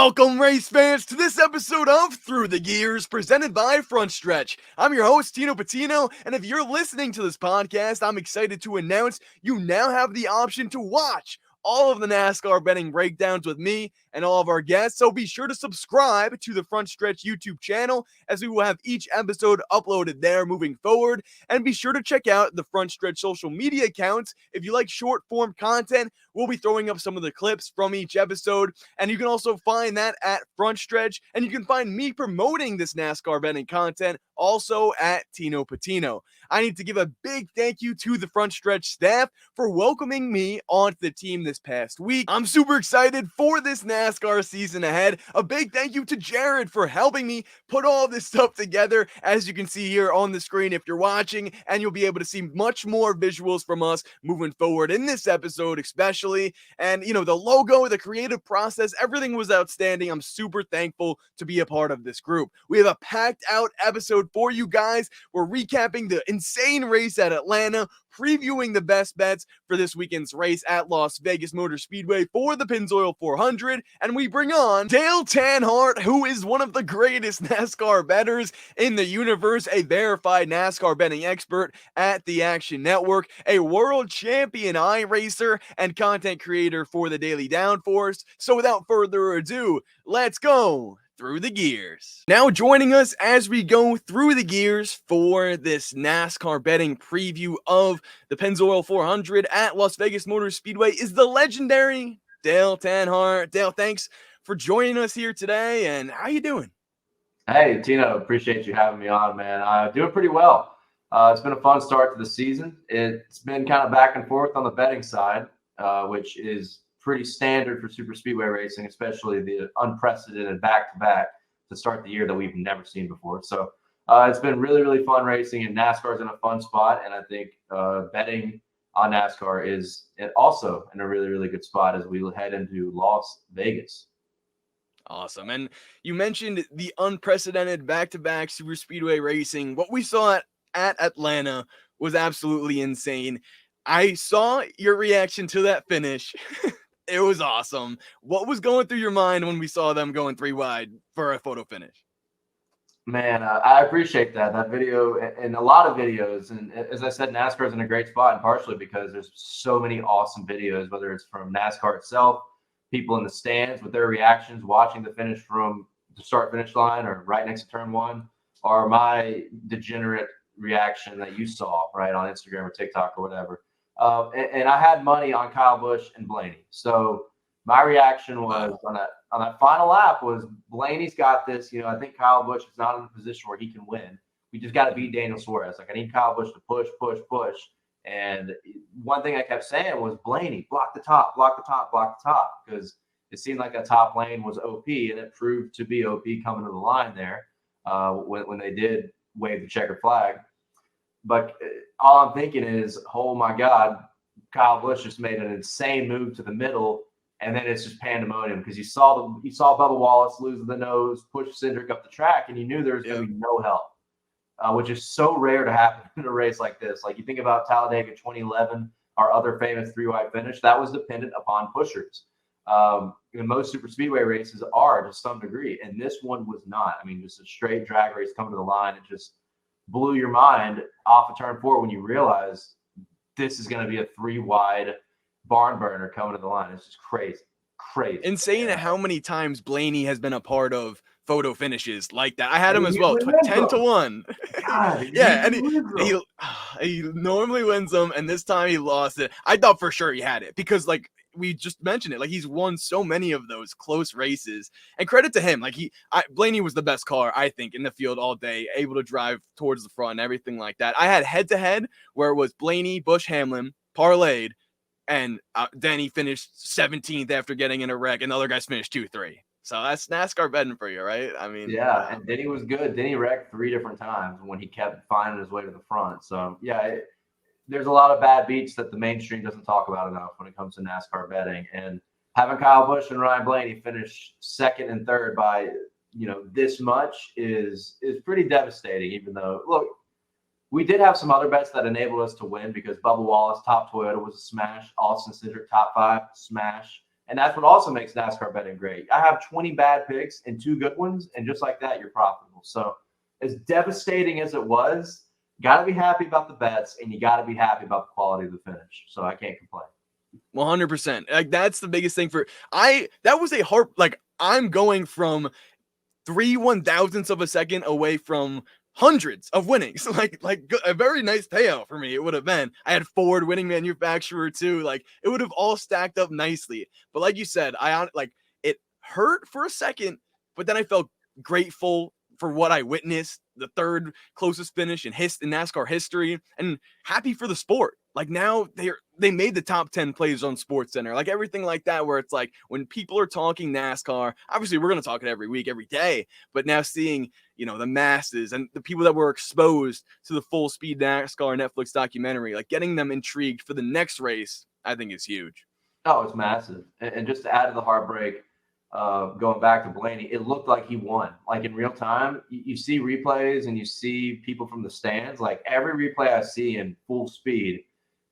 Welcome, race fans, to this episode of Through the Gears, presented by Front Stretch. I'm your host, Tino Pattigno, and if you're listening to this podcast, I'm excited to announce you now have the option to watch all of the NASCAR betting breakdowns with me and all of our guests, so be sure to subscribe to the Front Stretch YouTube channel, as we will have each episode uploaded there moving forward, and be sure to check out the Front Stretch social media accounts. If you like short-form content, we'll be throwing up some of the clips from each episode, and you can also find that at Front Stretch, and you can find me promoting this NASCAR betting content also at Tino Pattigno. I need to give a big thank you to the Front Stretch staff for welcoming me onto the team this past week. I'm super excited for this NASCAR season ahead. A big thank you to Jared for helping me put all this stuff together, as you can see here on the screen if you're watching, and you'll be able to see much more visuals from us moving forward in this episode especially. And, you know, the logo, the creative process, everything was outstanding. I'm super thankful to be a part of this group. We have a packed out episode for you guys. We're recapping the insane race at Atlanta, previewing the best bets for this weekend's race at Las Vegas Motor Speedway for the Pennzoil 400, and we bring on Dale Tanhardt, who is one of the greatest NASCAR bettors in the universe, a verified NASCAR betting expert at the Action Network, a world champion iRacer, and content creator for the Daily Downforce. So without further ado, let's go through the gears. Now joining us as we go through the gears for this NASCAR betting preview of the Pennzoil 400 at Las Vegas Motor Speedway is the legendary Dale Tanhardt. Dale, thanks for joining us here today, and how you doing? Hey, Tino, appreciate you having me on, man. Doing pretty well. It's been a fun start to the season. It's been kind of back and forth on the betting side, which is pretty standard for super speedway racing, especially the unprecedented back-to-back to start the year that we've never seen before. So it's been really, really fun racing, and NASCAR's in a fun spot. And I think betting on NASCAR is also in a really, really good spot as we head into Las Vegas. Awesome. And you mentioned the unprecedented back-to-back super speedway racing. What we saw at Atlanta was absolutely insane. I saw your reaction to that finish. It was awesome. What was going through your mind when we saw them going three wide for a photo finish? Man, I appreciate that video and a lot of videos. And as I said, NASCAR is in a great spot, and partially because there's so many awesome videos, whether it's from NASCAR itself, people in the stands with their reactions, watching the finish from the start finish line or right next to turn one, or my degenerate reaction that you saw right on Instagram or TikTok or whatever. And I had money on Kyle Busch and Blaney. So my reaction was on that final lap was Blaney's got this. You know, I think Kyle Busch is not in a position where he can win. We just got to beat Daniel Suarez. Like, I need Kyle Busch to push, push, push. And one thing I kept saying was, Blaney, block the top, block the top, block the top, because it seemed like that top lane was OP, and it proved to be OP coming to the line there when they did wave the checkered flag. But all I'm thinking is, oh my God, Kyle Busch just made an insane move to the middle, and then it's just pandemonium because you saw Bubba Wallace lose the nose, push Cindric up the track, and you knew there was going to be no help, which is so rare to happen in a race like this. Like, you think about Talladega 2011, our other famous three-wide finish, that was dependent upon pushers. Most super speedway races are to some degree, and this one was not. I mean, just a straight drag race coming to the line. It just blew your mind off of turn 4 when you realize this is going to be a three-wide barn burner coming to the line. It's just crazy. Insane how many times Blaney has been a part of photo finishes like that. I had him as well, 10-1. God, yeah, and he normally wins them, and this time he lost it. I thought for sure he had it because, like, we just mentioned it, like, he's won so many of those close races, and credit to him. Like, Blaney was the best car, I think, in the field all day, able to drive towards the front and everything like that. I had head-to-head where it was Blaney, Busch, Hamlin, parlayed, and then he finished 17th after getting in a wreck, and the other guys finished 2-3. So that's NASCAR betting for you, right? I mean, yeah, and Denny was good. Denny wrecked 3 different times when he kept finding his way to the front. So, yeah, there's a lot of bad beats that the mainstream doesn't talk about enough when it comes to NASCAR betting. And having Kyle Busch and Ryan Blaney finish second and third by, this much is pretty devastating, even though, look, we did have some other bets that enabled us to win because Bubba Wallace, top Toyota, was a smash. Austin Cindric, top 5, smash. And that's what also makes NASCAR betting great. I have 20 bad picks and 2 good ones, and just like that, you're profitable. So as devastating as it was, got to be happy about the bets, and you got to be happy about the quality of the finish. So I can't complain. 100%. Like, that's the biggest thing that was a hard, like, I'm going from 3/1000ths of a second away from hundreds of winnings. Like a very nice payout for me. It would have been. I had Ford winning manufacturer too. Like, it would have all stacked up nicely. But like you said, it hurt for a second, but then I felt grateful for what I witnessed, the third closest finish in NASCAR history, and happy for the sport. Like, now they made the top 10 plays on SportsCenter, like everything like that, where it's like when people are talking NASCAR, obviously we're going to talk it every week, every day, but now seeing, the masses and the people that were exposed to the Full Speed NASCAR Netflix documentary, like getting them intrigued for the next race, I think is huge. Oh, it's massive. And just to add to the heartbreak, going back to Blaney, it looked like he won. Like in real time, you see replays and you see people from the stands. Like every replay I see in full speed,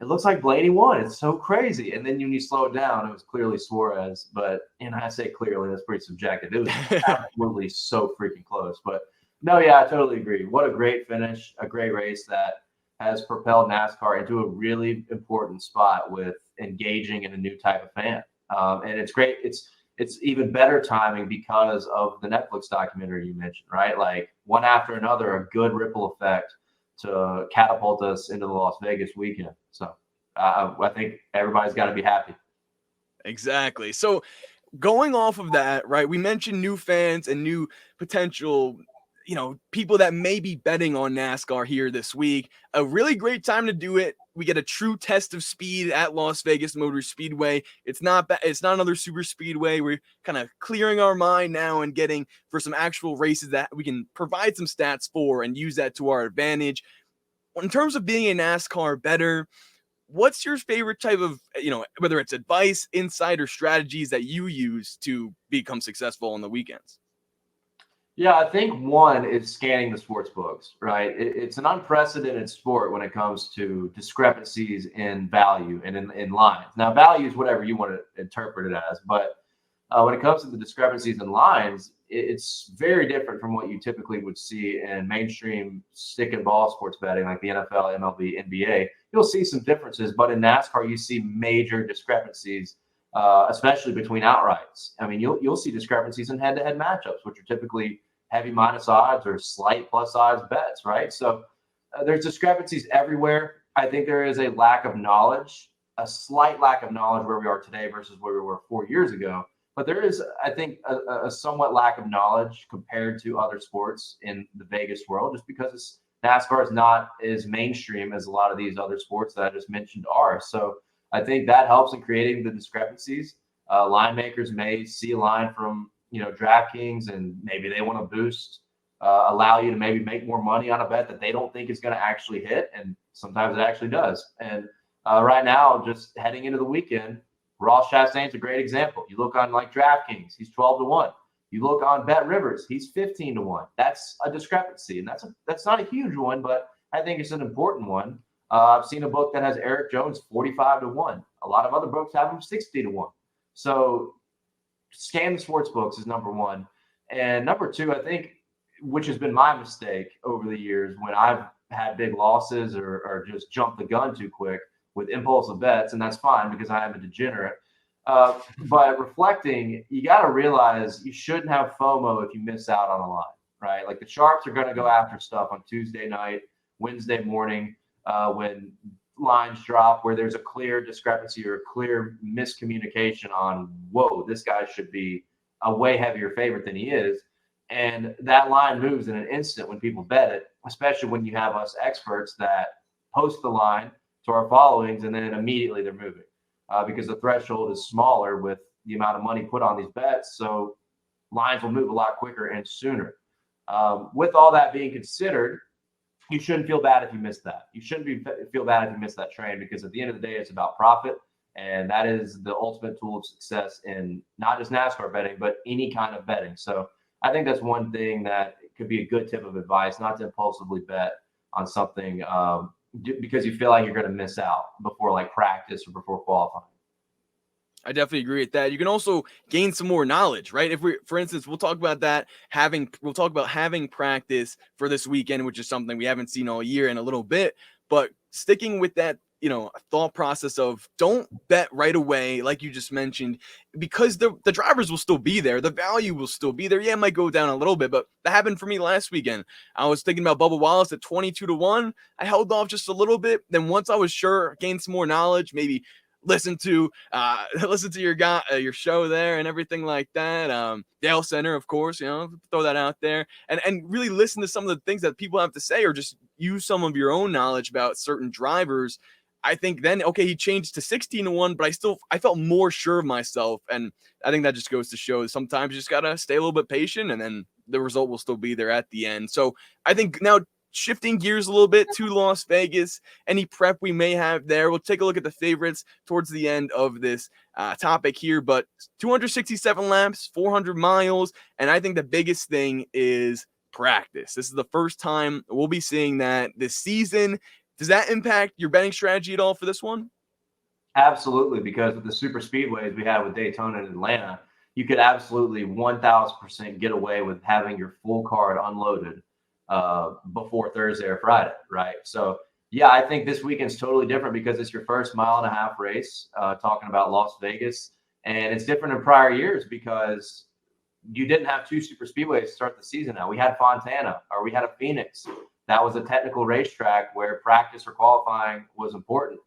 it looks like Blaney won. It's so crazy. And then when you slow it down, it was clearly Suarez. But, I say clearly, that's pretty subjective. It was absolutely so freaking close. But no, yeah, I totally agree. What a great finish, a great race that has propelled NASCAR into a really important spot with engaging in a new type of fan. And it's great. It's even better timing because of the Netflix documentary you mentioned, right? Like one after another, a good ripple effect to catapult us into the Las Vegas weekend. So I think everybody's got to be happy. Exactly. So going off of that, right, we mentioned new fans and new potential, people that may be betting on NASCAR here this week. A really great time to do it. We get a true test of speed at Las Vegas Motor Speedway. It's not another super speedway. We're kind of clearing our mind now and getting for some actual races that we can provide some stats for and use that to our advantage. In terms of being a NASCAR bettor, what's your favorite type of, whether it's advice, insight, or strategies that you use to become successful on the weekends? Yeah, I think one is scanning the sports books, right? It's an unprecedented sport when it comes to discrepancies in value and in lines. Now, value is whatever you want to interpret it as, but when it comes to the discrepancies in lines, it's very different from what you typically would see in mainstream stick and ball sports betting like the NFL, MLB, NBA. You'll see some differences, but in NASCAR, you see major discrepancies, especially between outrights. I mean, you'll see discrepancies in head-to-head matchups, which are typically heavy minus odds or slight plus odds bets, right? So there's discrepancies everywhere. I think there is a lack of knowledge, a slight lack of knowledge where we are today versus where we were 4 years ago. But there is, I think, a somewhat lack of knowledge compared to other sports in the Vegas world, just because NASCAR is not as mainstream as a lot of these other sports that I just mentioned are. So I think that helps in creating the discrepancies. Line makers may see a line from DraftKings and maybe they want to boost, allow you to maybe make more money on a bet that they don't think is going to actually hit, and sometimes it actually does. And right now, just heading into the weekend, Ross Chastain's a great example. You look on like DraftKings, he's 12-1. You look on Bet Rivers, he's 15-1. That's a discrepancy, and that's not a huge one, but I think it's an important one. I've seen a book that has Eric Jones 45-1. A lot of other books have him 60-1. So scan the sports books is number one. And number two, I think, which has been my mistake over the years when I've had big losses or just jumped the gun too quick with impulsive bets, and that's fine because I am a degenerate. But reflecting, you got to realize you shouldn't have FOMO if you miss out on a line, right? Like the sharps are going to go after stuff on Tuesday night, Wednesday morning, when lines drop where there's a clear discrepancy or a clear miscommunication on, whoa, this guy should be a way heavier favorite than he is. And that line moves in an instant when people bet it, especially when you have us experts that post the line to our followings and then immediately they're moving because the threshold is smaller with the amount of money put on these bets. So lines will move a lot quicker and sooner. With all that being considered, you shouldn't feel bad if you miss that. You shouldn't feel bad if you miss that train because at the end of the day, it's about profit. And that is the ultimate tool of success in not just NASCAR betting, but any kind of betting. So I think that's one thing that could be a good tip of advice, not to impulsively bet on something because you feel like you're going to miss out before like practice or before qualifying. I definitely agree with that. You can also gain some more knowledge, right? If we, for instance, we'll talk about that we'll talk about having practice for this weekend, which is something we haven't seen all year in a little bit, but sticking with that, thought process of don't bet right away, like you just mentioned, because the drivers will still be there. The value will still be there. Yeah, it might go down a little bit, but that happened for me last weekend. I was thinking about Bubba Wallace at 22-1. I held off just a little bit. Then once I was sure, gained some more knowledge, maybe listen to your show there and everything like that. Dale Center, of course, throw that out there and really listen to some of the things that people have to say, or just use some of your own knowledge about certain drivers. I think then, okay, he changed to 16-1, but I felt more sure of myself. And I think that just goes to show that sometimes you just got to stay a little bit patient, and then the result will still be there at the end. So I think now, shifting gears a little bit to Las Vegas, any prep we may have there. We'll take a look at the favorites towards the end of this topic here, but 267 laps, 400 miles, and I think the biggest thing is practice. This is the first time we'll be seeing that this season. Does that impact your betting strategy at all for this one? Absolutely, because with the super speedways we have with Daytona and Atlanta, you could absolutely 1000% get away with having your full card unloaded before Thursday or Friday, right? So yeah, I think this weekend's totally different because it's your first mile-and-a-half race, talking about Las Vegas, and it's different in prior years because you didn't have two super speedways to start the season. Now we had Fontana, or we had a Phoenix. That was a technical racetrack where practice or qualifying was important,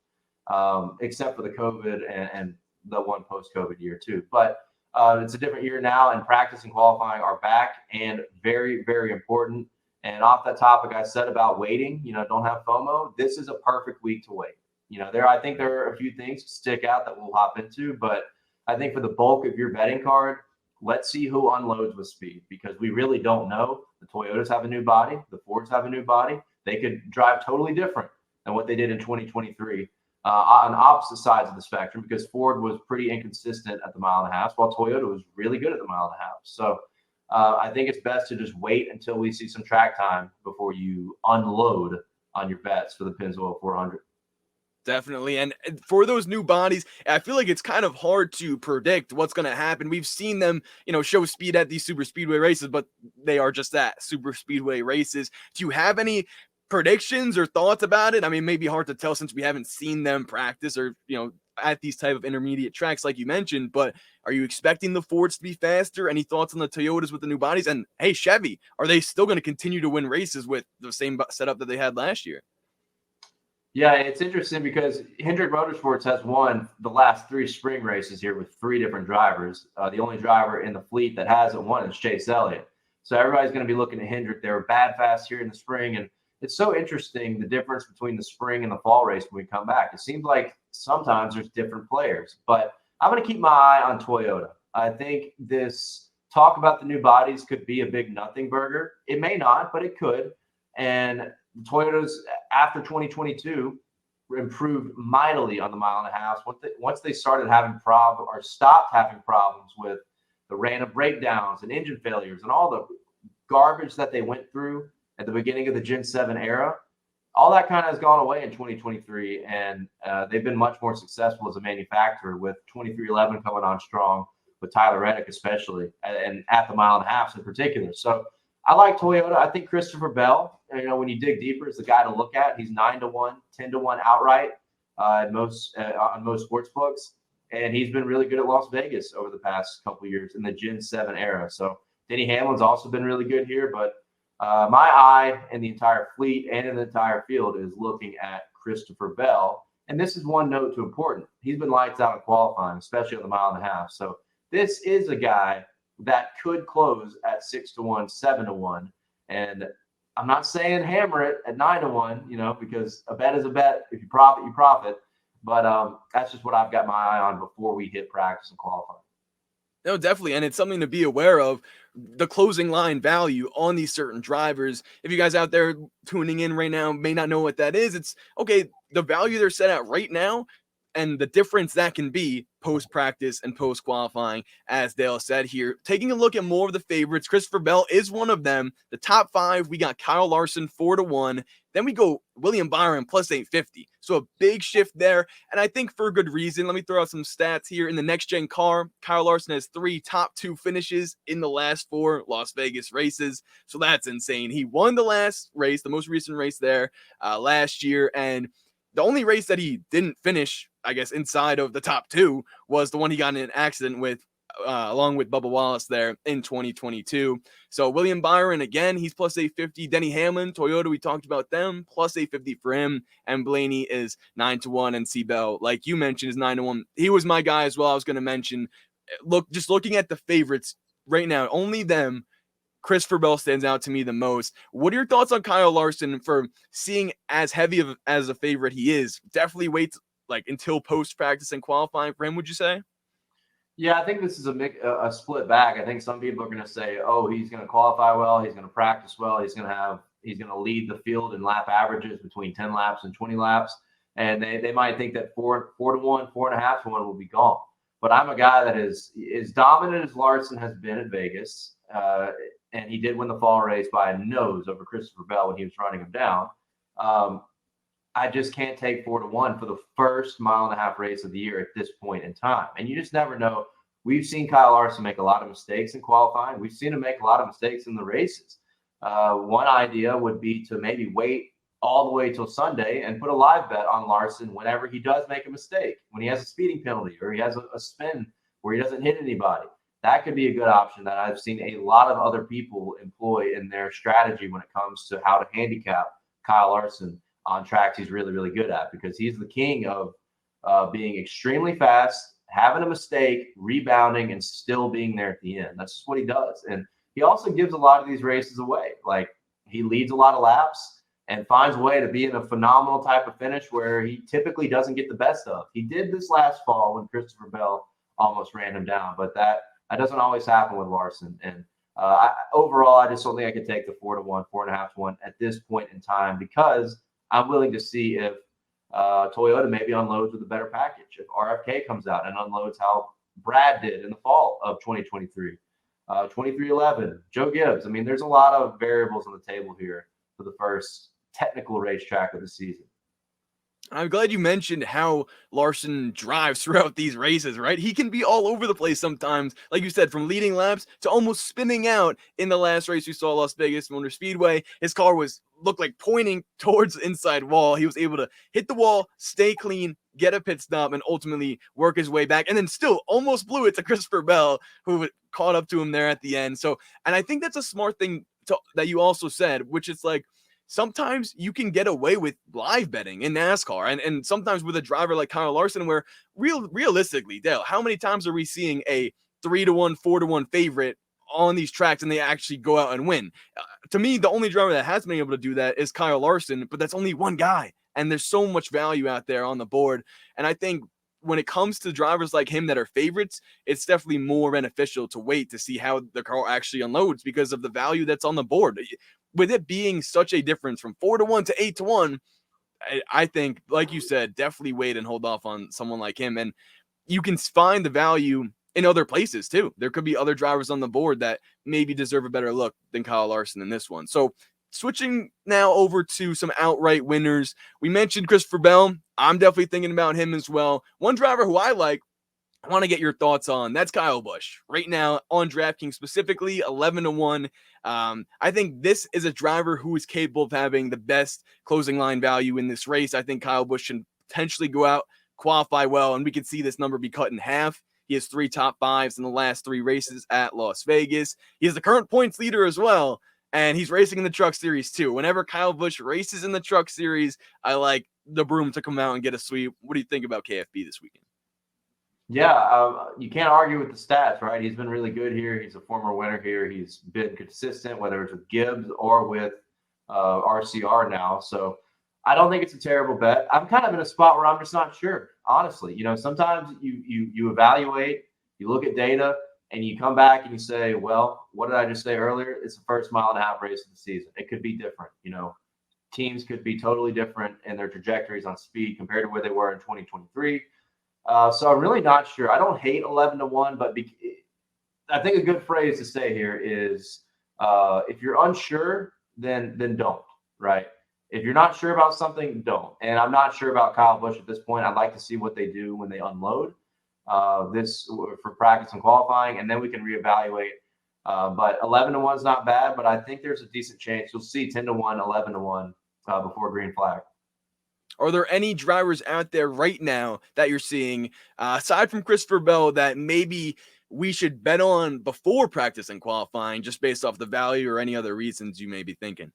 except for the COVID and the one post-COVID year too. But it's a different year now, and practice and qualifying are back and very, very important. And off that topic I said about waiting, don't have FOMO. This is a perfect week to wait. I think there are a few things to stick out that we'll hop into, but I think for the bulk of your betting card, let's see who unloads with speed, because we really don't know. The Toyotas have a new body. The Fords have a new body. They could drive totally different than what they did in 2023 on opposite sides of the spectrum, because Ford was pretty inconsistent at the mile-and-a-half, while Toyota was really good at the mile-and-a-half. So I think it's best to just wait until we see some track time before you unload on your bets for the Pennzoil 400. Definitely. And for those new bodies, I feel like it's kind of hard to predict what's going to happen. We've seen them, show speed at these super speedway races, but they are just that, super speedway races. Do you have any predictions or thoughts about it? I mean, it may be hard to tell since we haven't seen them practice or, at these type of intermediate tracks like you mentioned, but are you expecting the Fords to be faster? Any thoughts on the Toyotas with the new bodies? And hey, Chevy, are they still going to continue to win races with the same setup that they had last year? Yeah, it's interesting because Hendrick Motorsports has won the last 3 spring races here with 3 different drivers. The only driver in the fleet that hasn't won is Chase Elliott. So everybody's going to be looking at Hendrick. They were bad fast here in the spring, and it's so interesting, the difference between the spring and the fall race when we come back. It seems like sometimes there's different players, but I'm going to keep my eye on Toyota. I think this talk about the new bodies could be a big nothing burger. It may not, but it could. And Toyotas, after 2022, improved mightily on the mile-and-a-half. Once they started having problems or stopped having problems with the random breakdowns and engine failures and all the garbage that they went through at the beginning of the Gen 7 era, all that kind of has gone away in 2023, and they've been much more successful as a manufacturer, with 2311 coming on strong, with Tyler Reddick especially, and at the mile-and-a-half in particular. So I like Toyota. I think Christopher Bell, when you dig deeper, is the guy to look at. He's 9-1, 10-1 outright on most sports books, and he's been really good at Las Vegas over the past couple of years in the Gen 7 era. So Denny Hamlin's also been really good here, but my eye in the entire fleet and in the entire field is looking at Christopher Bell. And this is one note to important. He's been lights out in qualifying, especially on the mile-and-a-half. So this is a guy that could close at 6-1, 7-1. And I'm not saying hammer it at 9-1, because a bet is a bet. If you profit, you profit. But that's just what I've got my eye on before we hit practice and qualifying. No, definitely. And it's something to be aware of, the closing line value on these certain drivers. If you guys out there tuning in right now may not know what that is, it's okay. The value they're set at right now, and the difference that can be post-practice and post-qualifying, as Dale said here. Taking a look at more of the favorites, Christopher Bell is one of them. The top 5, we got Kyle Larson 4-1. Then we go William Byron plus 850. So a big shift there. And I think for a good reason. Let me throw out some stats here. In the next-gen car, Kyle Larson has 3 top 2 finishes in the last 4 Las Vegas races. So that's insane. He won the last race, the most recent race there last year. And the only race that he didn't finish, I guess, inside of the top 2 was the one he got in an accident with, along with Bubba Wallace there in 2022. So William Byron, again, he's plus 850. Denny Hamlin, Toyota, we talked about them, plus 850 for him. And Blaney is 9-1. And C-Bell, like you mentioned, is 9-1. He was my guy as well. I was going to mention, just looking at the favorites right now, only them, Christopher Bell stands out to me the most. What are your thoughts on Kyle Larson for seeing as heavy as a favorite he is? Definitely waits like until post-practice and qualifying for him, would you say? Yeah, I think this is a split bag. I think some people are going to say, oh, he's going to qualify well, he's going to practice well, he's going to lead the field in lap averages between 10 laps and 20 laps. And they might think that 4-1, 4.5-1 will be gone. But I'm a guy that is as dominant as Larson has been at Vegas. And he did win the fall race by a nose over Christopher Bell when he was running him down. I just can't take 4-1 for the first mile-and-a-half race of the year at this point in time. And you just never know. We've seen Kyle Larson make a lot of mistakes in qualifying. We've seen him make a lot of mistakes in the races. One idea would be to maybe wait all the way till Sunday and put a live bet on Larson whenever he does make a mistake, when he has a speeding penalty or he has a spin where he doesn't hit anybody. That could be a good option that I've seen a lot of other people employ in their strategy when it comes to how to handicap Kyle Larson on tracks he's really, really good at, because he's the king of being extremely fast, having a mistake, rebounding, and still being there at the end. That's just what he does. And he also gives a lot of these races away. Like, he leads a lot of laps and finds a way to be in a phenomenal type of finish where he typically doesn't get the best of. He did this last fall when Christopher Bell almost ran him down, but that doesn't always happen with Larson. And overall, I just don't think I could take the 4-1, 4.5-1 at this point in time, because I'm willing to see if Toyota maybe unloads with a better package. If RFK comes out and unloads how Brad did in the fall of 2023, 2311, Joe Gibbs. I mean, there's a lot of variables on the table here for the first technical racetrack of the season. I'm glad you mentioned how Larson drives throughout these races, right? He can be all over the place sometimes, like you said, from leading laps to almost spinning out. In the last race we saw, Las Vegas Motor Speedway, his car looked like pointing towards the inside wall. He was able to hit the wall, stay clean, get a pit stop, and ultimately work his way back, and then still almost blew it to Christopher Bell, who caught up to him there at the end. So, and I think that's a smart thing that you also said, which is like, sometimes you can get away with live betting in NASCAR, and sometimes with a driver like Kyle Larson, where realistically, Dale, how many times are we seeing a 3-1, 4-1 favorite on these tracks and they actually go out and win? To me, the only driver that has been able to do that is Kyle Larson, but that's only one guy, and there's so much value out there on the board. And I think when it comes to drivers like him that are favorites, it's definitely more beneficial to wait to see how the car actually unloads because of the value that's on the board. With it being such a difference from 4-1 to 8-1, I think, like you said, definitely wait and hold off on someone like him. And you can find the value in other places too. There could be other drivers on the board that maybe deserve a better look than Kyle Larson in this one. So switching now over to some outright winners. We mentioned Christopher Bell. I'm definitely thinking about him as well. One driver who I like, I want to get your thoughts on, that's Kyle Busch. Right now on DraftKings specifically, 11-1. I think this is a driver who is capable of having the best closing line value in this race. I think Kyle Busch can potentially go out, qualify well, and we can see this number be cut in half. He has 3 top 5s in the last 3 races at Las Vegas. He is the current points leader as well, and he's racing in the Truck Series too. Whenever Kyle Busch races in the Truck Series, I like the broom to come out and get a sweep. What do you think about KFB this weekend? Yeah, you can't argue with the stats, right? He's been really good here. He's a former winner here. He's been consistent, whether it's with Gibbs or with RCR now. So I don't think it's a terrible bet. I'm kind of in a spot where I'm just not sure, honestly. You know, sometimes you evaluate, you look at data, and you come back and you say, well, what did I just say earlier? It's the first mile-and-a-half race of the season. It could be different. You know, teams could be totally different in their trajectories on speed compared to where they were in 2023. So I'm really not sure. I don't hate 11-1, but I think a good phrase to say here is if you're unsure, then don't, right? If you're not sure about something, don't. And I'm not sure about Kyle Busch at this point. I'd like to see what they do when they unload this for practice and qualifying, and then we can reevaluate. But 11-1 is not bad, but I think there's a decent chance you'll see 10-1, 11-1 before green flag. Are there any drivers out there right now that you're seeing, aside from Christopher Bell, that maybe we should bet on before practice and qualifying, just based off the value or any other reasons you may be thinking?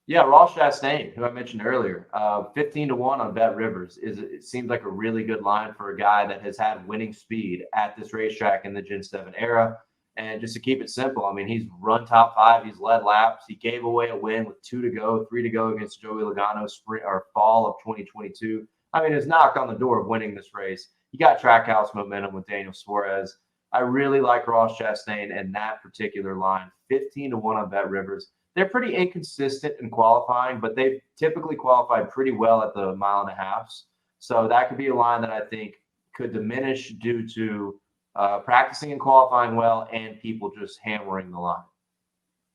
Yeah, Ross Chastain, who I mentioned earlier, 15-1 on Bet Rivers it seems like a really good line for a guy that has had winning speed at this racetrack in the Gen 7 era. And just to keep it simple, I mean, he's run top 5, he's led laps, he gave away a win with 2 to go, 3 to go against Joey Logano fall of 2022. I mean, it's knocked on the door of winning this race. You got Trackhouse momentum with Daniel Suarez. I really like Ross Chastain and that particular line, 15-1 on Bet Rivers. They're pretty inconsistent in qualifying, but they've typically qualified pretty well at the 1.5 miles. So that could be a line that I think could diminish due to practicing and qualifying well and people just hammering the line.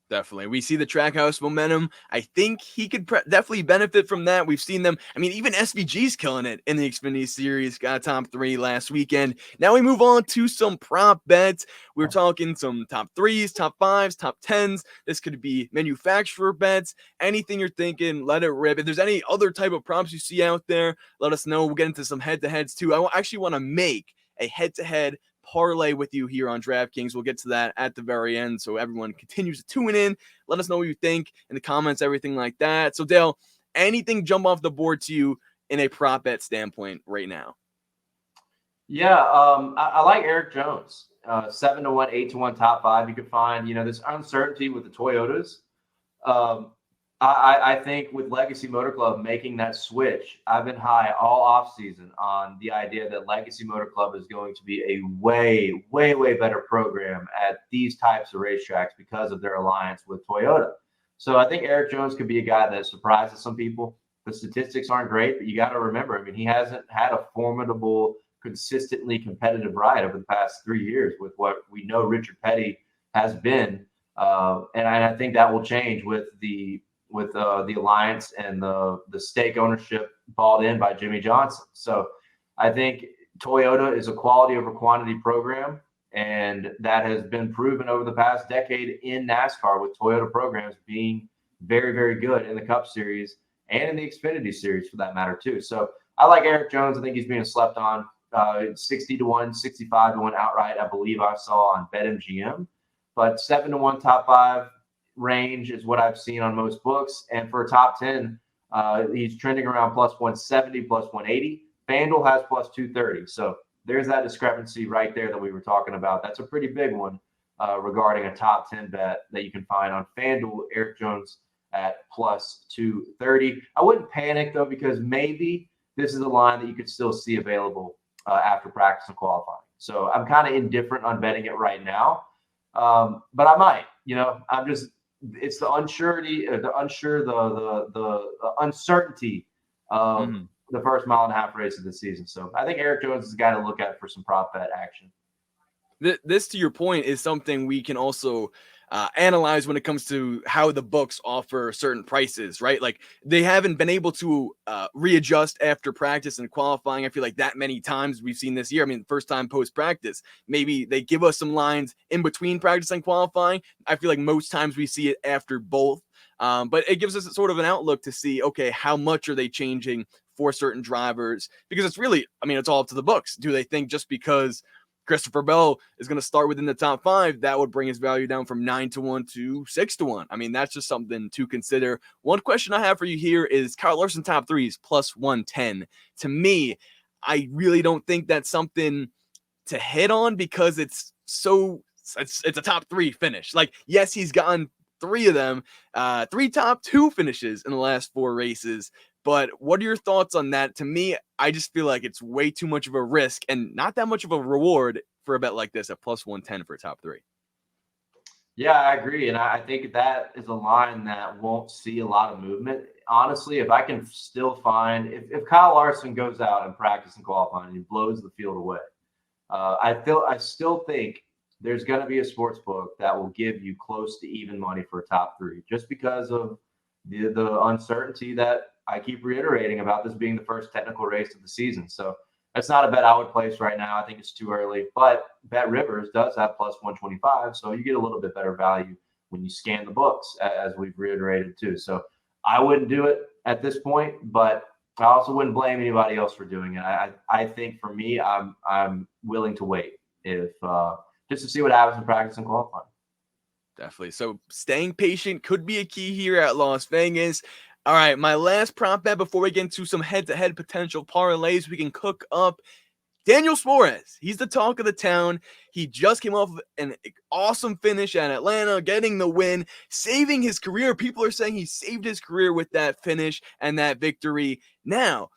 Definitely. We see the Trackhouse momentum. I think he could definitely benefit from that. We've seen them. I mean, even SVG's killing it in the Xfinity Series. Got top 3 last weekend. Now we move on to some prop bets. We're talking some top 3s, top 5s, top 10s. This could be manufacturer bets. Anything you're thinking, let it rip. If there's any other type of props you see out there, let us know. We'll get into some head-to-heads too. I actually want to make a head-to-head parlay with you here on DraftKings. We'll get to that at the very end, so everyone continues to tune in. Let us know what you think in the comments, everything like that. So Dale, anything jump off the board to you in a prop bet standpoint right now? Yeah, I like Eric Jones, 7-1, 8-1 top 5. You can find, this uncertainty with the Toyotas. I think with Legacy Motor Club making that switch, I've been high all offseason on the idea that Legacy Motor Club is going to be a way, way, way better program at these types of racetracks because of their alliance with Toyota. So I think Eric Jones could be a guy that surprises some people. The statistics aren't great, but you got to remember, I mean, he hasn't had a formidable, consistently competitive ride over the past 3 years with what we know Richard Petty has been. And I think that will change with the alliance and the stake ownership bought in by Jimmy Johnson. So I think Toyota is a quality over quantity program, and that has been proven over the past decade in NASCAR with Toyota programs being very, very good in the Cup Series and in the Xfinity Series for that matter too. So I like Eric Jones. I think he's being slept on. 60-1, 65-1 outright, I believe I saw on BetMGM, but 7-1 top 5 range is what I've seen on most books. And for a top 10, he's trending around plus 170, plus 180. FanDuel has plus 230. So there's that discrepancy right there that we were talking about. That's a pretty big one regarding a top 10 bet that you can find on FanDuel. Eric Jones at plus 230. I wouldn't panic though, because maybe this is a line that you could still see available after practice and qualifying. So I'm kind of indifferent on betting it right now. But I might, it's the uncertainty of the first 1.5 mile race of the season. So I think Eric Jones is a guy to look at for some prop bet action. This, to your point, is something we can also analyze when it comes to how the books offer certain prices, right? Like they haven't been able to readjust after practice and qualifying. I feel like that many times we've seen this year. I mean, first time post practice, maybe they give us some lines in between practice and qualifying. I feel like most times we see it after both. But it gives us sort of an outlook to see, okay, how much are they changing for certain drivers? Because it's really, I mean, it's all up to the books. Do they think just because Christopher Bell is going to start within the top 5, that would bring his value down from 9-1 to 6-1? I mean, that's just something to consider. One question I have for you here is Kyle Larson top 3s plus 110. To me, I really don't think that's something to hit on because it's a top 3 finish. Like, yes, he's gotten 3 of them, 3 top 2 finishes in the last 4 races. But what are your thoughts on that? To me, I just feel like it's way too much of a risk and not that much of a reward for a bet like this at plus 110 for a top 3. Yeah, I agree. And I think that is a line that won't see a lot of movement. Honestly, if I can still find, if Kyle Larson goes out and practice and qualifying and he blows the field away, I still think there's going to be a sports book that will give you close to even money for a top three, just because of the uncertainty that I keep reiterating about this being the first technical race of the season. So that's not a bet I would place right now. I think it's too early. But Bet Rivers does have plus 125, so you get a little bit better value when you scan the books, as we've reiterated too. So I wouldn't do it at this point, but I also wouldn't blame anybody else for doing it. I think for me, I'm willing to wait if just to see what happens in practice and qualifying. Definitely. So staying patient could be a key here at Las Vegas. All right, my last prop bet before we get into some head-to-head potential parlays we can cook up. Daniel Suarez, he's the talk of the town. He just came off an awesome finish at Atlanta, getting the win, saving his career. People are saying he saved his career with that finish and that victory. Now,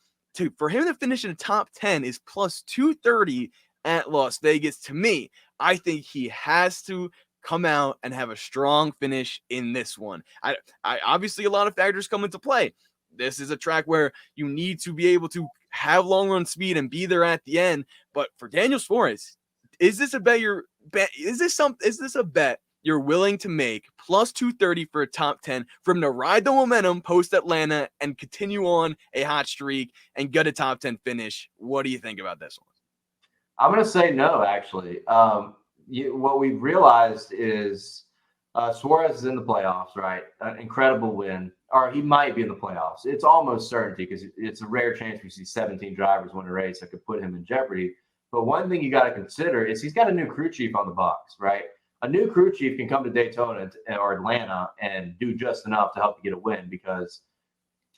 for him to finish in the top 10 is plus 230 at Las Vegas. To me, I think he has to come out and have a strong finish in this one. I obviously a lot of factors come into play. This is a track where you need to be able to have long run speed and be there at the end. But for Daniel Suarez, is this a bet you're willing to make plus 230 for a top 10 for him to ride the momentum post Atlanta and continue on a hot streak and get a top 10 finish? What do you think about this one? I'm going to say no, actually. What we've realized is Suarez is in the playoffs, right? An incredible win, or he might be in the playoffs. It's almost certainty because it's a rare chance we see 17 drivers win a race that could put him in jeopardy. But one thing you got to consider is he's got a new crew chief on the box, right? A new crew chief can come to Daytona or Atlanta and do just enough to help you get a win because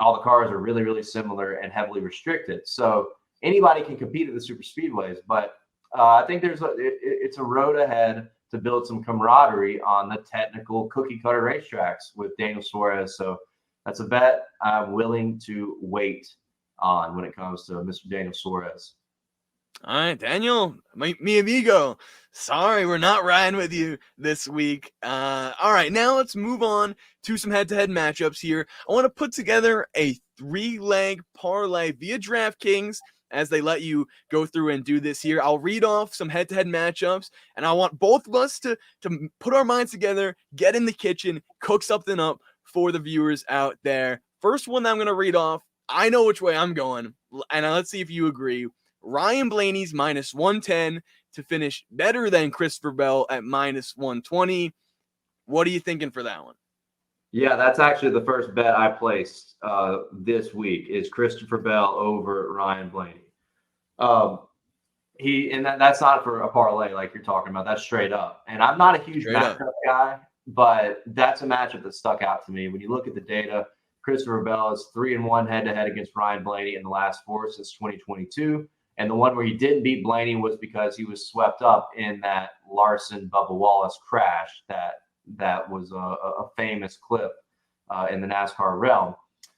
all the cars are really, really similar and heavily restricted. So anybody can compete at the super speedways, but I think it's a road ahead to build some camaraderie on the technical cookie cutter racetracks with Daniel Suarez. So that's a bet I'm willing to wait on when it comes to Mr. Daniel Suarez. All right, Daniel, mi amigo. Sorry, we're not riding with you this week. All right, now let's move on to some head-to-head matchups here. I want to put together a 3-leg parlay via DraftKings as they let you go through and do this here. I'll read off some head-to-head matchups, and I want both of us to put our minds together, get in the kitchen, cook something up for the viewers out there. First one that I'm going to read off, I know which way I'm going, and let's see if you agree. Ryan Blaney's minus 110 to finish better than Christopher Bell at minus 120. What are you thinking for that one? Yeah, that's actually the first bet I placed this week is Christopher Bell over Ryan Blaney. That's not for a parlay like you're talking about. That's straight up. And I'm not a huge matchup guy, but that's a matchup that stuck out to me. When you look at the data, Christopher Bell is 3-1 head-to-head against Ryan Blaney in the last 4 since 2022. And the one where he didn't beat Blaney was because he was swept up in that Larson-Bubba Wallace crash that was a famous clip in the NASCAR realm.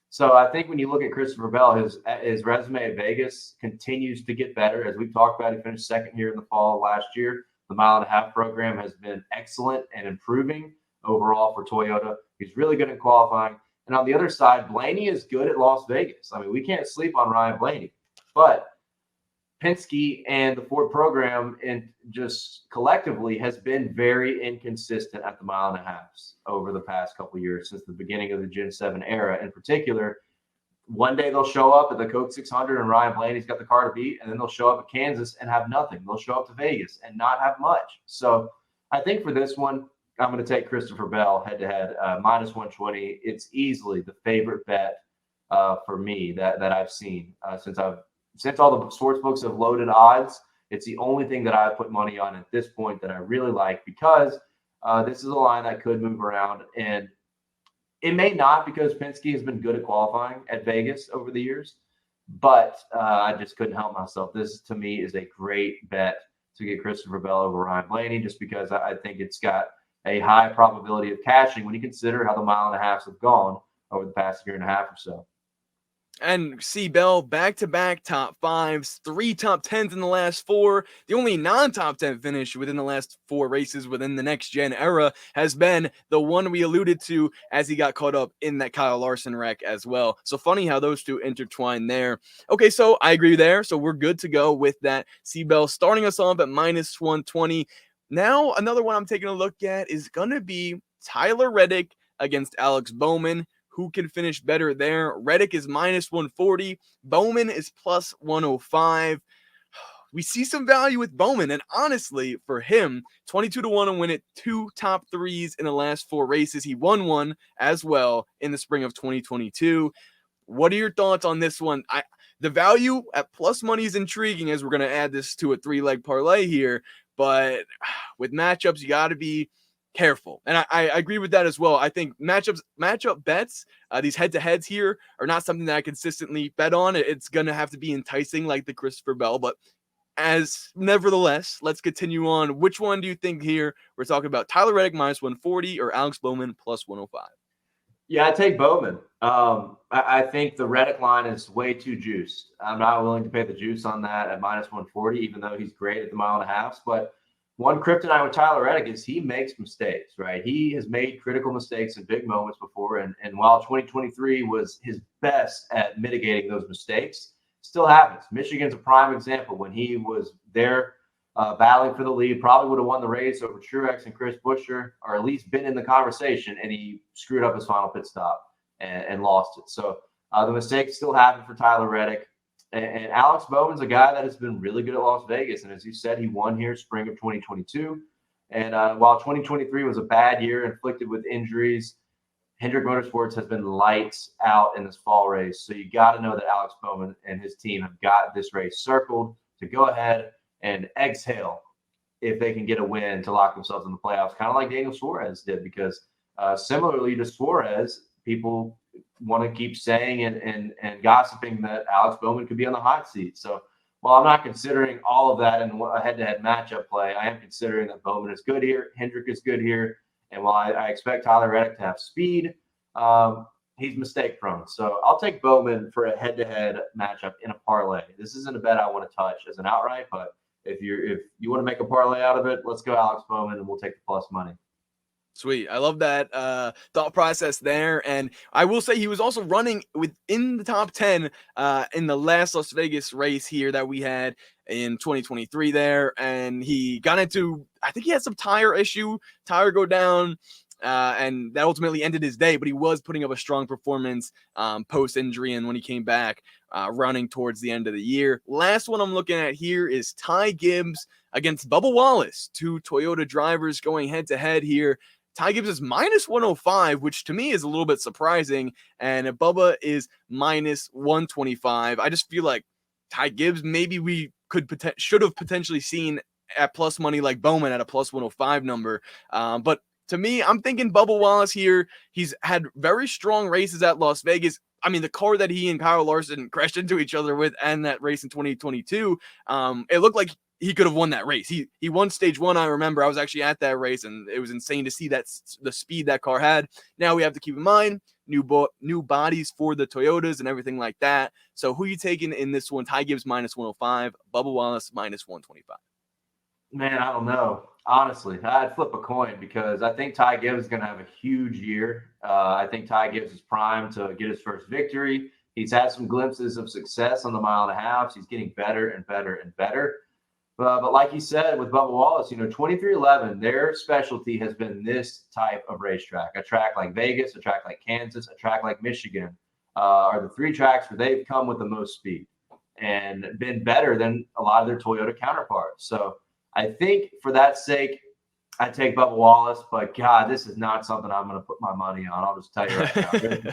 So I think when you look at Christopher Bell, his resume at Vegas continues to get better. As we've talked about, he finished second here in the fall of last year. The mile-and-a-half program has been excellent and improving overall for Toyota. He's really good at qualifying. And on the other side, Blaney is good at Las Vegas. I mean, we can't sleep on Ryan Blaney. But Penske and the Ford program and just collectively has been very inconsistent at the mile-and-a-halves over the past couple of years since the beginning of the Gen 7 era. In particular, one day they'll show up at the Coke 600 and Ryan Blaney's got the car to beat, and then they'll show up at Kansas and have nothing. They'll show up to Vegas and not have much. So I think for this one, I'm going to take Christopher Bell head-to-head, minus 120. It's easily the favorite bet for me that I've seen since all the sports books have loaded odds. It's the only thing that I've put money on at this point that I really like because this is a line that could move around. And it may not because Penske has been good at qualifying at Vegas over the years, but I just couldn't help myself. This, to me, is a great bet to get Christopher Bell over Ryan Blaney just because I think it's got a high probability of cashing when you consider how the mile-and-a-halves have gone over the past year and a half or so. And C. Bell, back-to-back top fives, 3 top tens in the last 4. The only non-top 10 finish within the last 4 races within the next-gen era has been the one we alluded to as he got caught up in that Kyle Larson wreck as well. So funny how those two intertwine there. Okay, so I agree there. So we're good to go with that. C. Bell starting us off at minus 120. Now, another one I'm taking a look at is going to be Tyler Reddick against Alex Bowman. Who can finish better there? Reddick is minus 140. Bowman is plus 105. We see some value with Bowman, and honestly, for him, 22 to 1 to win it, 2 top threes in the last 4 races. He won one as well in the spring of 2022. What are your thoughts on this one? The value at plus money is intriguing as we're going to add this to a 3-leg parlay here, but with matchups, you got to be careful. And I agree with that as well. I think matchup bets, these head-to-heads here are not something that I consistently bet on. It's going to have to be enticing like the Christopher Bell, but nevertheless, let's continue on. Which one do you think here? We're talking about Tyler Reddick minus 140 or Alex Bowman plus 105. Yeah, I take Bowman. I think the Reddick line is way too juiced. I'm not willing to pay the juice on that at minus 140, even though he's great at the mile and a half. But one kryptonite with Tyler Reddick is he makes mistakes, right? He has made critical mistakes in big moments before. And while 2023 was his best at mitigating those mistakes, still happens. Michigan's a prime example. When he was there battling for the lead, probably would have won the race over Truex and Chris Buescher, or at least been in the conversation, and he screwed up his final pit stop and lost it. So the mistakes still happen for Tyler Reddick. And Alex Bowman's a guy that has been really good at Las Vegas. And as you said, he won here spring of 2022. And while 2023 was a bad year inflicted with injuries, Hendrick Motorsports has been lights out in this fall race. So you got to know that Alex Bowman and his team have got this race circled to go ahead and exhale if they can get a win to lock themselves in the playoffs, kind of like Daniel Suarez did, because similarly to Suarez, people want to keep saying and gossiping that Alex Bowman could be on the hot seat. So while I'm not considering all of that in a head-to-head matchup play, I am considering that Bowman is good here, Hendrick is good here, and while I expect Tyler Reddick to have speed, he's mistake-prone. So I'll take Bowman for a head-to-head matchup in a parlay. This isn't a bet I want to touch as an outright, but if you want to make a parlay out of it, let's go Alex Bowman, and we'll take the plus money. Sweet. I love that thought process there. And I will say he was also running within the top 10 in the last Las Vegas race here that we had in 2023 there. And he got into, I think he had some tire go down. And that ultimately ended his day, but he was putting up a strong performance post-injury and when he came back running towards the end of the year. Last one I'm looking at here is Ty Gibbs against Bubba Wallace, 2 Toyota drivers going head-to-head here. Ty Gibbs is minus 105, which to me is a little bit surprising, and Bubba is minus 125. I just feel like Ty Gibbs, maybe we should have potentially seen at plus money like Bowman at a plus 105 number, but to me, I'm thinking Bubba Wallace here. He's had very strong races at Las Vegas. I mean, the car that he and Kyle Larson crashed into each other with and that race in 2022, it looked like he could have won that race. He won stage 1. I remember I was actually at that race, and it was insane to see that the speed that car had. Now we have to keep in mind new bodies for the Toyotas and everything like that. So who are you taking in this one? Ty Gibbs minus 105, Bubba Wallace minus 125. Man, I don't know. Honestly, I'd flip a coin because I think Ty Gibbs is going to have a huge year. I think Ty Gibbs is primed to get his first victory. He's had some glimpses of success on the mile and a half. He's getting better and better and better. But like you said with Bubba Wallace, 2311, their specialty has been this type of racetrack. A track like Vegas, a track like Kansas, a track like Michigan are the 3 tracks where they've come with the most speed and been better than a lot of their Toyota counterparts. So I think for that sake, I take Bubba Wallace, but God, this is not something I'm going to put my money on. I'll just tell you right now.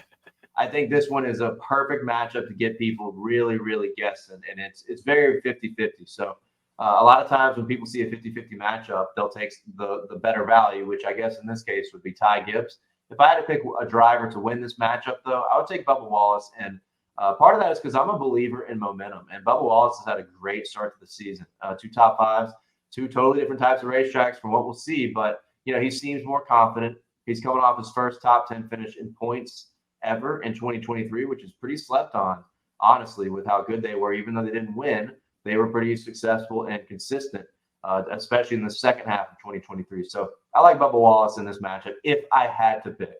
I think this one is a perfect matchup to get people really, really guessing, and it's very 50-50. So a lot of times when people see a 50-50 matchup, they'll take the better value, which I guess in this case would be Ty Gibbs. If I had to pick a driver to win this matchup, though, I would take Bubba Wallace, and part of that is because I'm a believer in momentum, and Bubba Wallace has had a great start to the season. 2 top 5s. 2 totally different types of racetracks from what we'll see, but he seems more confident. He's coming off his first top 10 finish in points ever in 2023, which is pretty slept on. honestly, with how good they were. Even though they didn't win, they were pretty successful and consistent, especially in the second half of 2023. So I like Bubba Wallace in this matchup if I had to pick.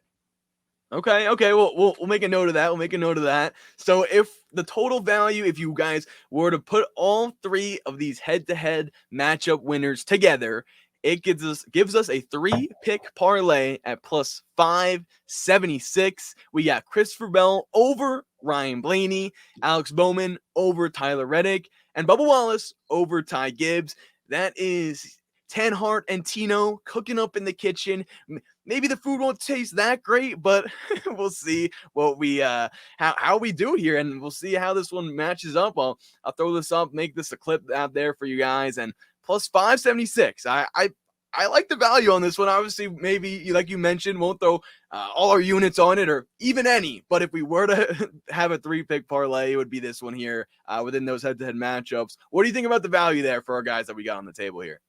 Okay. Well, we'll make a note of that. We'll make a note of that. So if the total value, if you guys were to put all three of these head-to-head matchup winners together, it gives us a 3-pick parlay at plus 576. We got Christopher Bell over Ryan Blaney, Alex Bowman over Tyler Reddick, and Bubba Wallace over Ty Gibbs. That is Tanhardt and Tino cooking up in the kitchen. Maybe the food won't taste that great, but we'll see what we how we do here, and we'll see how this one matches up. I'll throw this up, make this a clip out there for you guys, and plus 576. I like the value on this one. Obviously, maybe like you mentioned, won't throw all our units on it or even any. But if we were to have a 3-pick parlay, it would be this one here within those head-to-head matchups. What do you think about the value there for our guys that we got on the table here?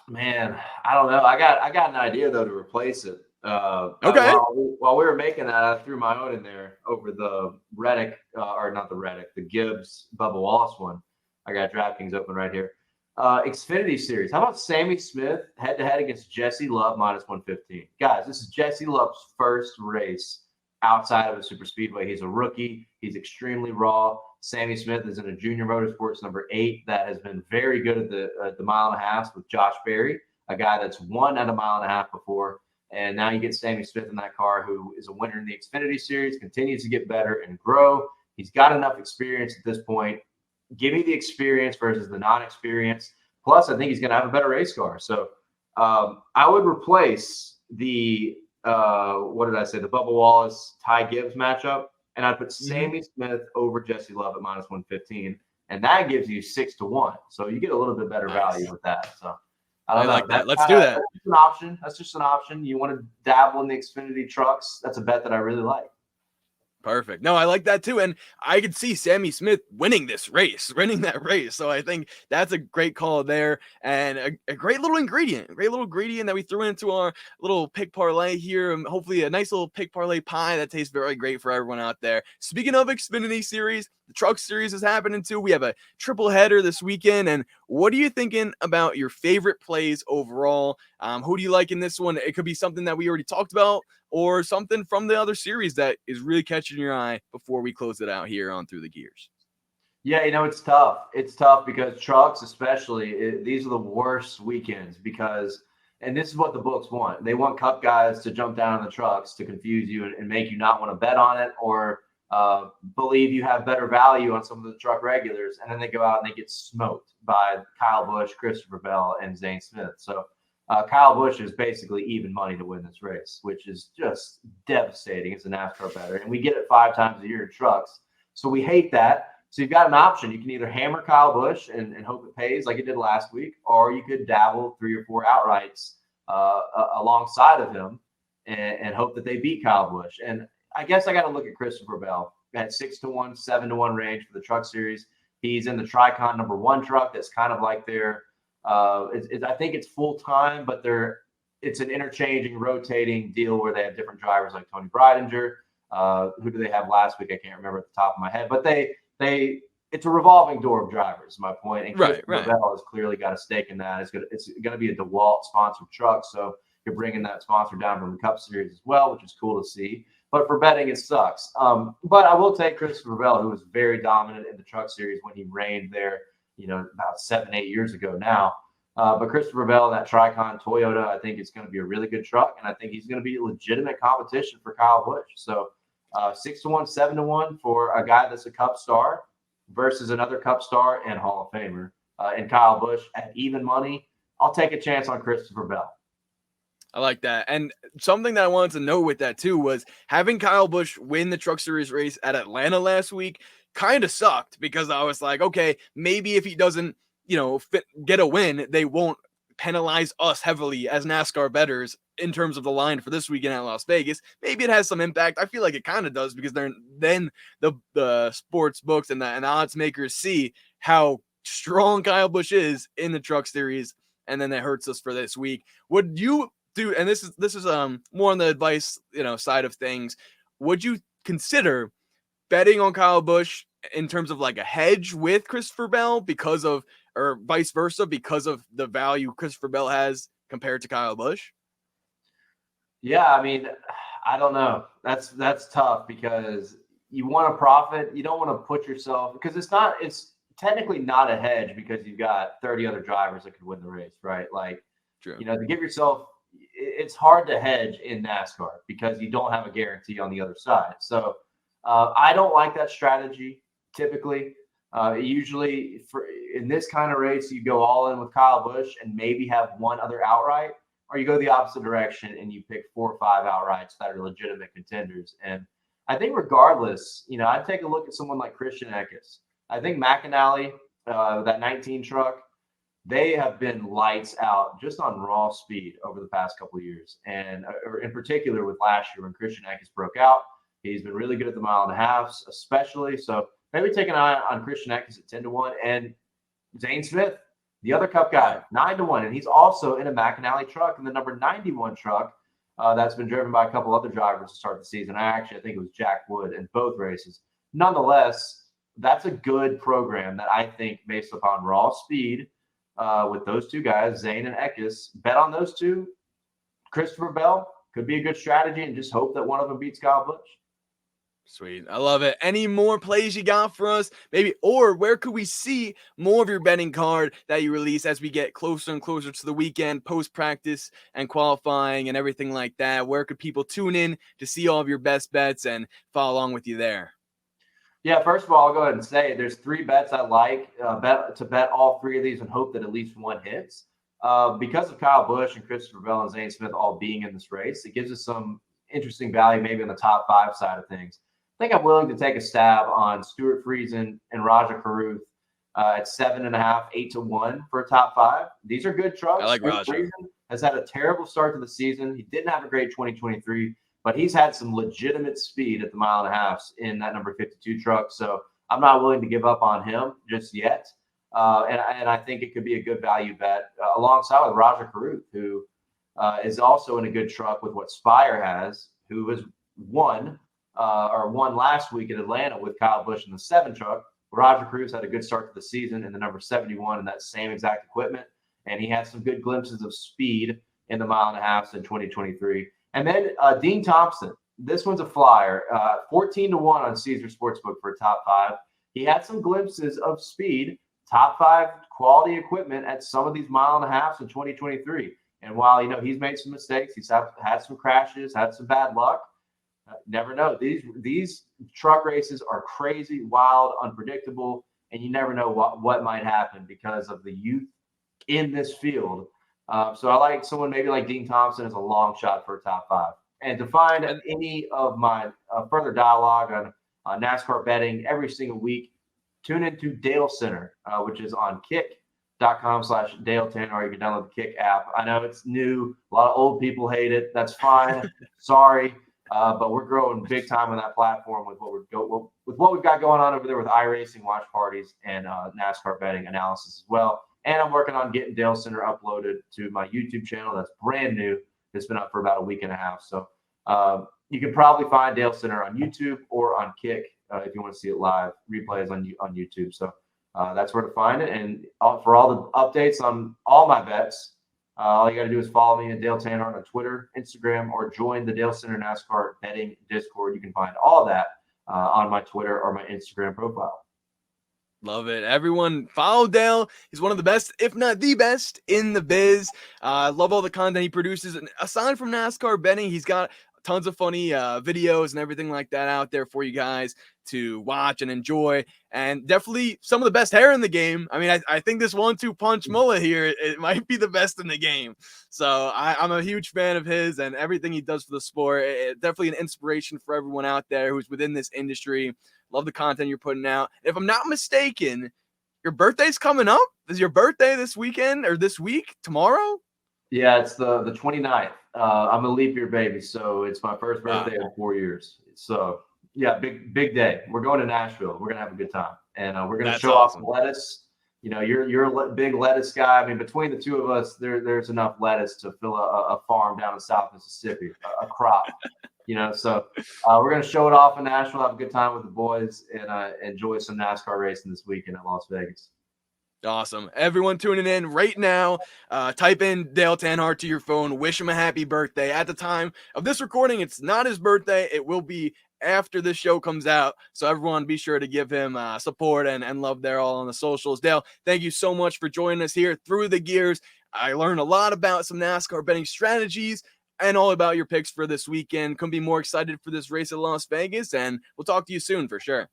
Man, I don't know. I got an idea though to replace it. Okay. While we were making that, I threw my own in there over the Reddick, or not the Reddick, the Gibbs Bubba Wallace one. I got DraftKings open right here. Xfinity Series. How about Sammy Smith head to head against Jesse Love minus 115? Guys, this is Jesse Love's first race outside of a super speedway. He's a rookie. He's extremely raw. Sammy Smith is in a junior motorsports number 8 that has been very good at the mile and a half with Josh Berry, a guy that's won at a mile and a half before. And now you get Sammy Smith in that car, who is a winner in the Xfinity Series, continues to get better and grow. He's got enough experience at this point. Give me the experience versus the non-experience. Plus, I think he's going to have a better race car. So I would replace the the Bubba Wallace Ty Gibbs matchup, and I'd put Sammy Smith over Jesse Love at minus 115, and that gives you 6-1. So you get a little bit better value with that. So I like that. Let's do that. That's just an option. That's just an option. You want to dabble in the Xfinity trucks? That's a bet that I really like. Perfect. No, I like that too. And I could see Sammy Smith winning that race. So I think that's a great call there, and a great little ingredient that we threw into our little pick parlay here. And hopefully a nice little pick parlay pie that tastes very great for everyone out there. Speaking of Xfinity Series, the Truck Series is happening too. We have a triple header this weekend. And what are you thinking about your favorite plays overall? Who do you like in this one? It could be something that we already talked about, or something from the other series that is really catching your eye before we close it out here on Through the Gears. Yeah, it's tough. It's tough because trucks, especially, these are the worst weekends because, and this is what the books want. They want Cup guys to jump down on the trucks to confuse you and make you not want to bet on it or believe you have better value on some of the truck regulars. And then they go out and they get smoked by Kyle Busch, Christopher Bell, and Zane Smith. So Kyle Busch is basically even money to win this race, which is just devastating as a NASCAR bettor. And we get it 5 times a year in trucks. So we hate that. So you've got an option. You can either hammer Kyle Busch and hope it pays like it did last week, or you could dabble 3 or 4 outrights alongside of him and hope that they beat Kyle Busch. And I guess I got to look at Christopher Bell at 6-1, 7-1 range for the Truck Series. He's in the Tricon number 1 truck. That's kind of like their I think it's full time, but it's an interchanging, rotating deal where they have different drivers like Tony Breidinger. Who do they have last week? I can't remember at the top of my head, but it's a revolving door of drivers. Is my point. And Christopher Bell has clearly got a stake in that. It's gonna be a DeWalt sponsored truck, so you're bringing that sponsor down from the Cup Series as well, which is cool to see. But for betting, it sucks. But I will take Christopher Bell, who was very dominant in the Truck Series when he reigned there. About 7-8 years ago now. But Christopher Bell, that Tricon Toyota, I think it's going to be a really good truck, and I think he's going to be legitimate competition for Kyle Busch. So 6-1, 7-1 for a guy that's a Cup star versus another Cup star and Hall of Famer. And Kyle Busch at even money, I'll take a chance on Christopher Bell. I like that. And something that I wanted to know with that too was having Kyle Busch win the Truck Series race at Atlanta last week kind of sucked, because I was like, okay, maybe if he doesn't, get a win, they won't penalize us heavily as NASCAR bettors in terms of the line for this weekend at Las Vegas. Maybe it has some impact. I feel like it kind of does, because then the sports books and the odds makers see how strong Kyle Busch is in the Truck Series, and then that hurts us for this week. Would you do, and this is more on the advice side of things, would you consider betting on Kyle Busch in terms of like a hedge with Christopher Bell or vice versa, because of the value Christopher Bell has compared to Kyle Busch? Yeah, I mean, I don't know. That's tough because you want to profit. You don't want to put yourself, because it's technically not a hedge because you've got 30 other drivers that could win the race, right? Like, True. to give yourself, it's hard to hedge in NASCAR because you don't have a guarantee on the other side. So I don't like that strategy typically. Usually in this kind of race, you go all in with Kyle Busch and maybe have one other outright, or you go the opposite direction and you pick 4 or 5 outrights that are legitimate contenders. And I think regardless, I'd take a look at someone like Christian Eckes. I think McAnally, that 19 truck, they have been lights out just on raw speed over the past couple of years. And in particular with last year when Christian Eckes broke out, he's been really good at the mile and a half, especially. So maybe take an eye on Christian Eckes at 10-1, and Zane Smith, the other Cup guy, 9-1. And he's also in a McAnally truck, in the number 91 truck that's been driven by a couple other drivers to start the season. I think it was Jack Wood in both races. Nonetheless, that's a good program that I think, based upon raw speed, with those two guys, Zane and Eckes, bet on those two. Christopher Bell could be a good strategy, and just hope that one of them beats Kyle Busch. Sweet. I love it. Any more plays you got for us? Maybe, or where could we see more of your betting card that you release as we get closer and closer to the weekend, post-practice and qualifying and everything like that? Where could people tune in to see all of your best bets and follow along with you there? Yeah, first of all, I'll go ahead and say there's 3 bets I like to bet all 3 of these and hope that at least one hits. Because of Kyle Busch and Christopher Bell and Zane Smith all being in this race, it gives us some interesting value maybe on the top 5 side of things. I think I'm willing to take a stab on Stuart Friesen and Raja Carruth at 7.5, 8-1 for a top 5. These are good trucks. I like Raja. Friesen has had a terrible start to the season. He didn't have a great 2023, but he's had some legitimate speed at the mile and a half in that number 52 truck. So I'm not willing to give up on him just yet. And I think it could be a good value bet alongside with Raja Carruth, who is also in a good truck with what Spire has, who has won last week at Atlanta with Kyle Busch in the 7 truck. Raja Carruth had a good start to the season in the number 71 in that same exact equipment. And he had some good glimpses of speed in the mile and a half in 2023. And then Dean Thompson, this one's a flyer, 14-1 on Caesar Sportsbook for a top 5. He had some glimpses of speed, top 5 quality equipment at some of these mile and a half in 2023. And while, he's made some mistakes, he's had some crashes, had some bad luck. Never know. These truck races are crazy, wild, unpredictable, and you never know what might happen because of the youth in this field. So I like someone maybe like Dean Thompson as a long shot for a top 5. And to find any of my further dialogue on NASCAR betting every single week, tune into Dale Center, which is on kick.com/Dale Tanhardt, or you can download the Kick app. I know it's new. A lot of old people hate it. That's fine. Sorry. But we're growing big time on that platform with what we've got going on over there with iRacing watch parties and NASCAR betting analysis as well. And I'm working on getting Dale Center uploaded to my YouTube channel. That's brand new. It's been up for about a week and a half. So you can probably find Dale Center on YouTube or on Kick if you want to see it live. Replays on YouTube. So that's where to find it. And for all the updates on all my bets, all you got to do is follow me at Dale Tanhardt on Twitter, Instagram, or join the Dale Center NASCAR Betting Discord. You can find all of that on my Twitter or my Instagram profile. Love it. Everyone follow Dale. He's one of the best, if not the best, in the biz. I love all the content he produces. And aside from NASCAR betting, he's got tons of funny videos and everything like that out there for you guys to watch and enjoy. And definitely some of the best hair in the game. I mean, I think this 1-2 punch mullet here, it might be the best in the game. So I'm a huge fan of his and everything he does for the sport. Definitely an inspiration for everyone out there who's within this industry. Love the content you're putting out. If I'm not mistaken, your birthday's coming up. Is your birthday this weekend or this week, tomorrow? Yeah, it's the 29th. I'm a leap year baby, so it's my first birthday in 4 years. So yeah, big day. We're going to Nashville. We're gonna have a good time, and we're gonna show off lettuce you're a big lettuce guy. I mean, between the two of us, there's enough lettuce to fill a farm down in South Mississippi, a crop. So we're gonna show it off in Nashville, have a good time with the boys, and enjoy some NASCAR racing this weekend at Las Vegas. Awesome. Everyone tuning in right now, type in Dale Tanhardt to your phone. Wish him a happy birthday. At the time of this recording, it's not his birthday. It will be after this show comes out. So everyone be sure to give him support and love there all on the socials. Dale, thank you so much for joining us here through the gears. I learned a lot about some NASCAR betting strategies and all about your picks for this weekend. Couldn't be more excited for this race at Las Vegas, and we'll talk to you soon for sure.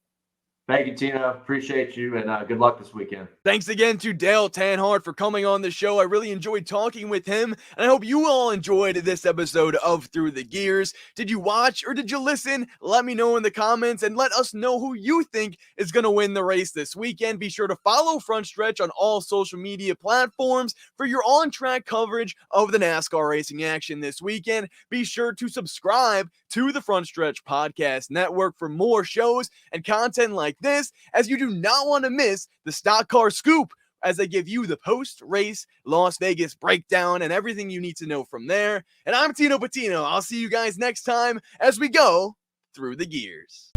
Thank you, Tino. Appreciate you, and good luck this weekend. Thanks again to Dale Tanhardt for coming on the show. I really enjoyed talking with him, and I hope you all enjoyed this episode of Through the Gears. Did you watch or did you listen? Let me know in the comments, and let us know who you think is going to win the race this weekend. Be sure to follow Front Stretch on all social media platforms for your on-track coverage of the NASCAR racing action this weekend. Be sure to subscribe to the Front Stretch Podcast Network for more shows and content like this, as you do not want to miss the Stock Car Scoop, as I give you the post-race Las Vegas breakdown and everything you need to know from there. And I'm Tino Pattigno. I'll see you guys next time as we go through the gears.